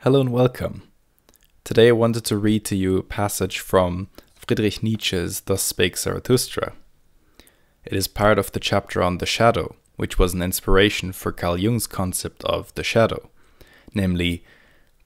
Hello and welcome. Today I wanted to read to you a passage from Friedrich Nietzsche's Thus Spake Zarathustra. It is part of the chapter on the shadow, which was an inspiration for Carl Jung's concept of the shadow, namely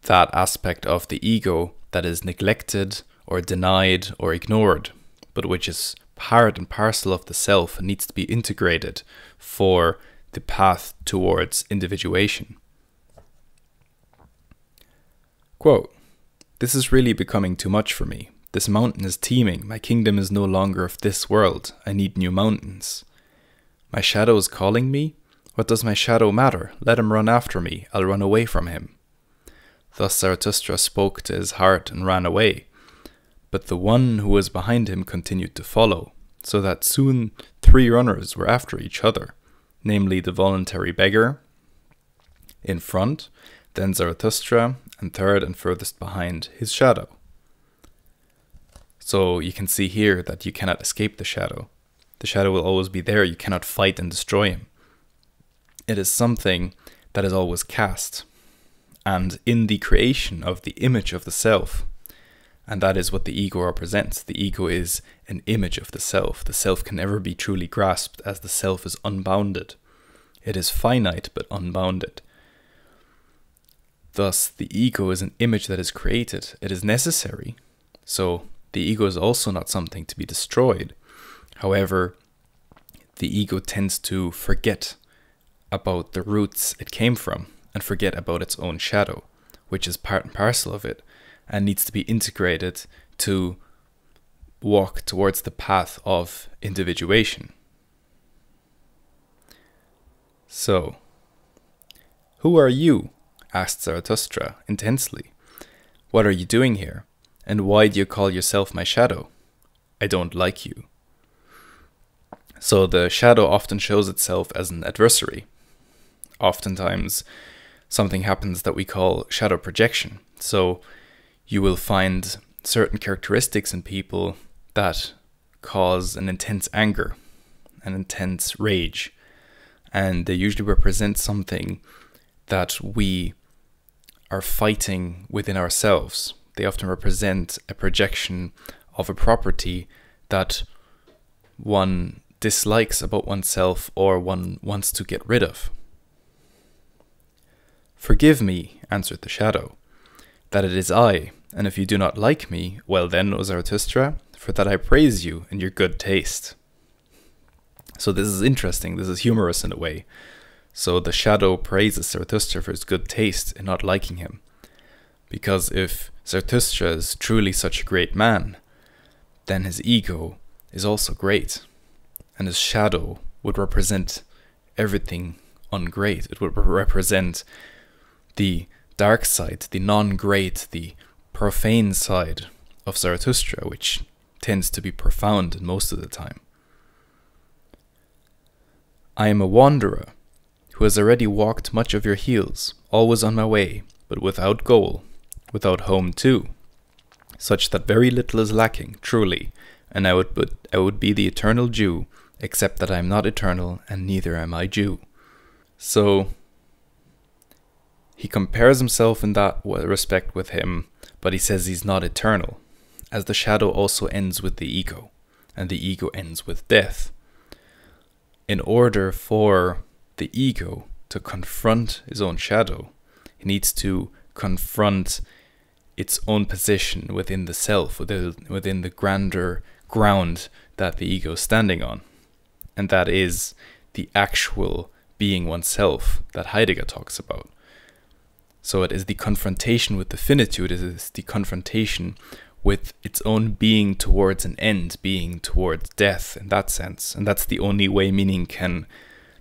that aspect of the ego that is neglected or denied or ignored, but which is part and parcel of the self and needs to be integrated for the path towards individuation. Quote, "This is really becoming too much for me. This mountain is teeming. My kingdom is no longer of this world. I need new mountains. My shadow is calling me? What does my shadow matter? Let him run after me. I'll run away from him." Thus Zarathustra spoke to his heart and ran away. But the one who was behind him continued to follow, so that soon 3 runners were after each other, namely the voluntary beggar in front, then Zarathustra, and third and furthest behind, his shadow. So you can see here that you cannot escape the shadow. The shadow will always be there. You cannot fight and destroy him. It is something that is always cast. And in the creation of the image of the self, and that is what the ego represents. The ego is an image of the self. The self can never be truly grasped, as the self is unbounded. It is finite but unbounded. Thus, the ego is an image that is created. It is necessary. So, the ego is also not something to be destroyed. However, the ego tends to forget about the roots it came from and forget about its own shadow, which is part and parcel of it and needs to be integrated to walk towards the path of individuation. So, who are you? Asked Zarathustra intensely. What are you doing here? And why do you call yourself my shadow? I don't like you. So the shadow often shows itself as an adversary. Oftentimes something happens that we call shadow projection. So you will find certain characteristics in people that cause an intense anger, an intense rage. And they usually represent something that we are fighting within ourselves. They often represent a projection of a property that one dislikes about oneself or one wants to get rid of. "Forgive me," answered the shadow, "that it is I, and if you do not like me, well then, O Zarathustra, for that I praise you and your good taste." So this is interesting, this is humorous in a way. So the shadow praises Zarathustra for his good taste in not liking him. Because if Zarathustra is truly such a great man, then his ego is also great. And his shadow would represent everything ungreat. It would represent the dark side, the non-great, the profane side of Zarathustra, which tends to be profound in most of the time. "I am a wanderer, who has already walked much of your heels, always on my way, but without goal, without home too, such that very little is lacking, truly, and I would be the eternal Jew, except that I am not eternal, and neither am I Jew." So, he compares himself in that respect with him, but he says he's not eternal, as the shadow also ends with the ego, and the ego ends with death. In order for the ego to confront his own shadow, he needs to confront its own position within the self, within the grander ground that the ego is standing on. And that is the actual being oneself that Heidegger talks about. So it is the confrontation with the finitude, it is the confrontation with its own being towards an end, being towards death in that sense. And that's the only way meaning can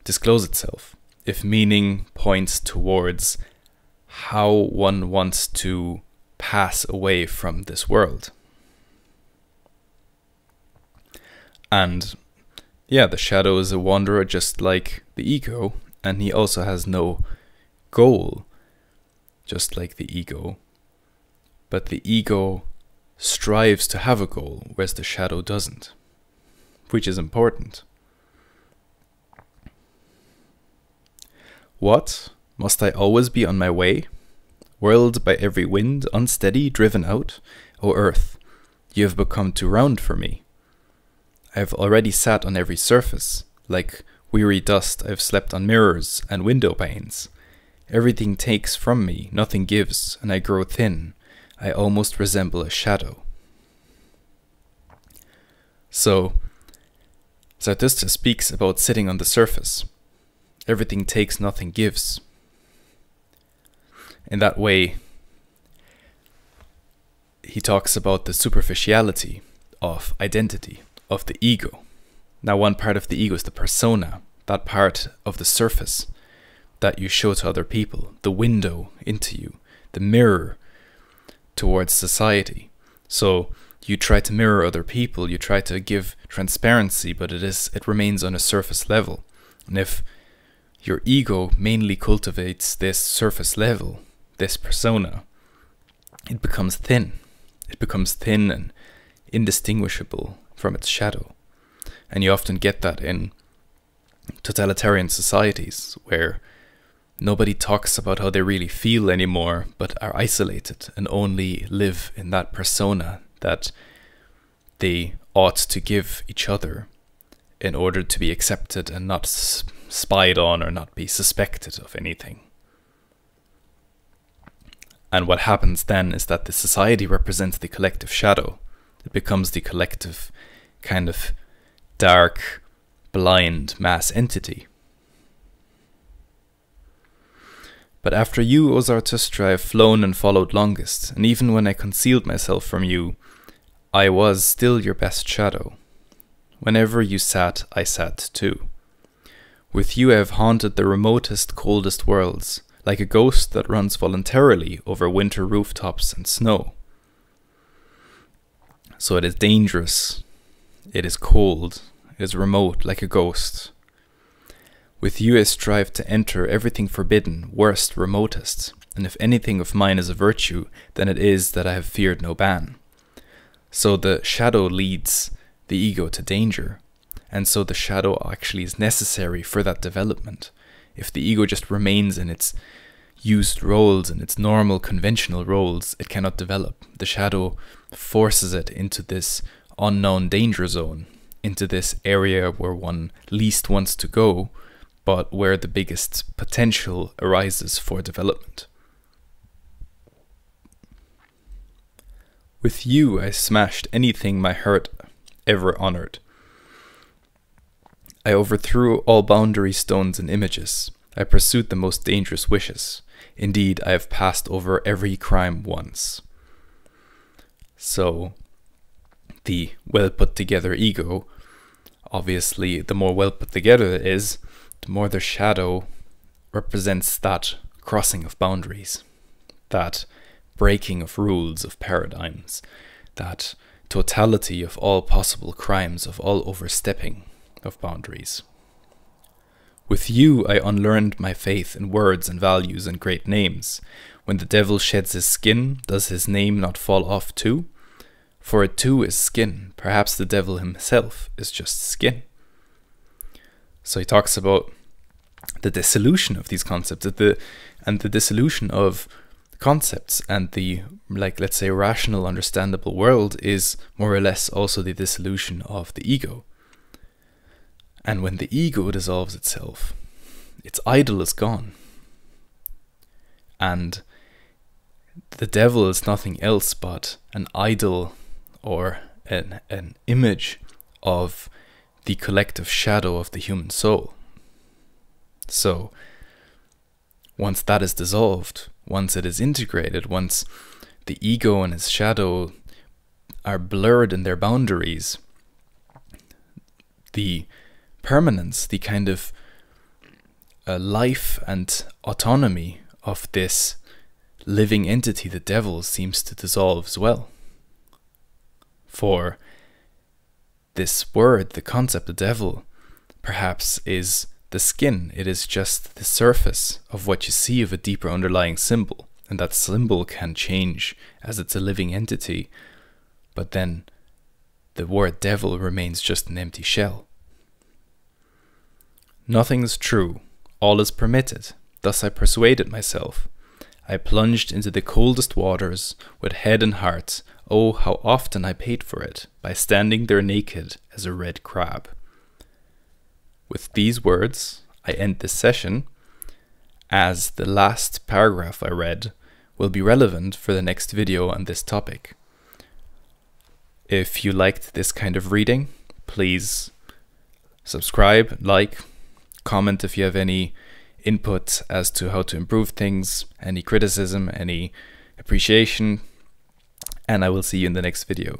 disclose itself. If meaning points towards how one wants to pass away from this world. And yeah, the shadow is a wanderer just like the ego, and he also has no goal, just like the ego. But the ego strives to have a goal, whereas the shadow doesn't, which is important. "What? Must I always be on my way? whirled by every wind, unsteady, driven out. O earth, you have become too round for me. I have already sat on every surface. Like weary dust, I have slept on mirrors and window panes. Everything takes from me, nothing gives, and I grow thin. I almost resemble a shadow. So, Zarathustra speaks about sitting on the surface. Everything takes, nothing gives. In that way, he talks about the superficiality of identity, of the ego. Now, one part of the ego is the persona, that part of the surface that you show to other people, the window into you, the mirror towards society. So you try to mirror other people, you try to give transparency, but it remains on a surface level. And if your ego mainly cultivates this surface level, this persona, it becomes thin. It becomes thin and indistinguishable from its shadow. And you often get that in totalitarian societies where nobody talks about how they really feel anymore, but are isolated and only live in that persona that they ought to give each other in order to be accepted and not spied on or not be suspected of anything. And what happens then is that the society represents the collective shadow. It becomes the collective kind of dark, blind mass entity. But after you, O Zarathustra, I have flown and followed longest, and even when I concealed myself from you, I was still your best shadow. Whenever you sat, I sat too. With you I have haunted the remotest, coldest worlds, like a ghost that runs voluntarily over winter rooftops and snow. So it is dangerous, it is cold, it is remote like a ghost. With you I strive to enter everything forbidden, worst, remotest, and if anything of mine is a virtue, then it is that I have feared no ban. So the shadow leads the ego to danger, and so the shadow actually is necessary for that development. If the ego just remains in its used roles and its normal conventional roles, it cannot develop. The shadow forces it into this unknown danger zone, into this area where one least wants to go, but where the biggest potential arises for development. With you I smashed anything my heart ever honored. I overthrew all boundary stones and images. I pursued the most dangerous wishes. Indeed, I have passed over every crime once. So, the well put together ego, obviously the more well put together it is, the more the shadow represents that crossing of boundaries, that breaking of rules, of paradigms, that totality of all possible crimes, of all overstepping of boundaries. With you I unlearned my faith in words and values and great names. When the devil sheds his skin, does his name not fall off too? For it too is skin. Perhaps the devil himself is just skin. So he talks about the dissolution of these concepts, and the dissolution of concepts, and the, let's say, rational, understandable world is more or less also the dissolution of the ego. And when the ego dissolves itself, its idol is gone. And the devil is nothing else but an idol or an image of the collective shadow of the human soul. So, once that is dissolved, once it is integrated, once the ego and its shadow are blurred in their boundaries, the permanence, the kind of life and autonomy of this living entity, the devil, seems to dissolve as well. For this word, the concept, the devil, perhaps is the skin. It is just the surface of what you see of a deeper underlying symbol. And that symbol can change as it's a living entity. But then the word devil remains just an empty shell. Nothing is true. All is permitted. Thus I persuaded myself. I plunged into the coldest waters with head and heart. Oh, how often I paid for it by standing there naked as a red crab. With these words, I end this session, as the last paragraph I read will be relevant for the next video on this topic. If you liked this kind of reading, please subscribe, like, comment if you have any input as to how to improve things, any criticism, any appreciation, and I will see you in the next video.